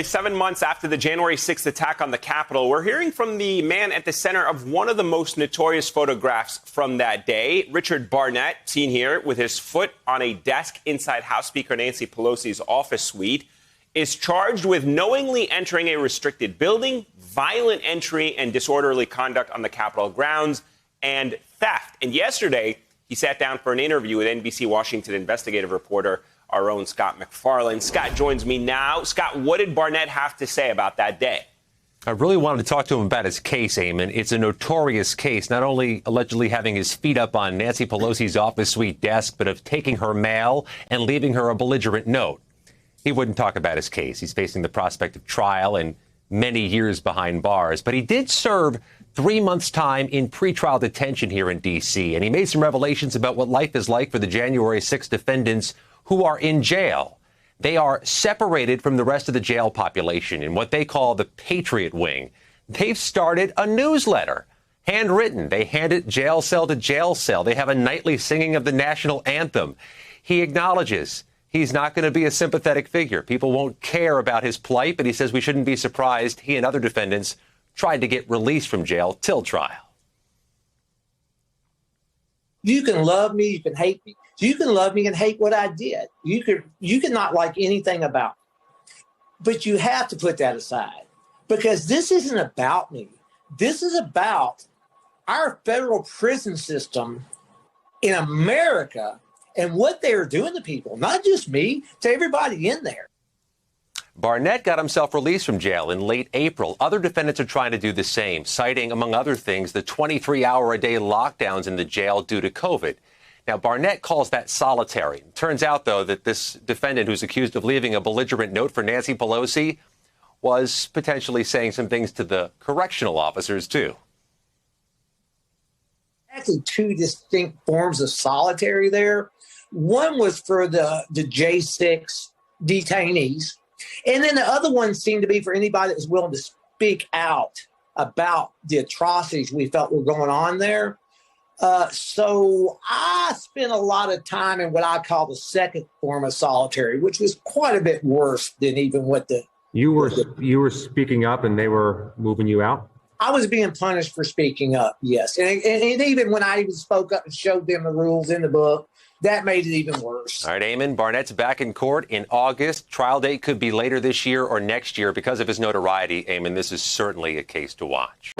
7 months after the January 6th attack on the Capitol, we're hearing from the man at the center of one of the most notorious photographs from that day. Richard Barnett, seen here with his foot on a desk inside House Speaker Nancy Pelosi's office suite, is charged with knowingly entering a restricted building, violent entry and disorderly conduct on the Capitol grounds, and theft. And yesterday, he sat down for an interview with NBC Washington investigative reporter, our own Scott MacFarlane. Scott joins me now. Scott, what did Barnett have to say about that day? I really wanted to talk to him about his case, Eamon. It's a notorious case, not only allegedly having his feet up on Nancy Pelosi's office suite desk, but of taking her mail and leaving her a belligerent note. He wouldn't talk about his case. He's facing the prospect of trial and many years behind bars. But he did serve 3 months' time in pretrial detention here in D.C., and he made some revelations about what life is like for the January 6th defendants who are in jail. They are separated from the rest of the jail population in what they call the Patriot Wing. They've started a newsletter, handwritten. They hand it jail cell to jail cell. They have a nightly singing of the national anthem. He acknowledges he's not going to be a sympathetic figure. People won't care about his plight, but he says we shouldn't be surprised he and other defendants tried to get released from jail till trial. You can love me, you can hate me. You can love me and hate what I did. You can not like anything about me. But you have to put that aside because this isn't about me. This is about our federal prison system in America and what they're doing to people, not just me, to everybody in there. Barnett got himself released from jail in late April. Other defendants are trying to do the same, citing, among other things, the 23-hour-a-day lockdowns in the jail due to COVID. Now, Barnett calls that solitary. Turns out, though, that this defendant who's accused of leaving a belligerent note for Nancy Pelosi was potentially saying some things to the correctional officers, too. Actually, two distinct forms of solitary there. One was for the J6 detainees. And then the other one seemed to be for anybody that was willing to speak out about the atrocities we felt were going on there. So I spent a lot of time in what I call the second form of solitary, which was quite a bit worse than even what the... You were speaking up and they were moving you out? I was being punished for speaking up, yes. And even when I even spoke up and showed them the rules in the book, that made it even worse. All right, Eamon, Barnett's back in court in August. Trial date could be later this year or next year. Because of his notoriety, Eamon, this is certainly a case to watch.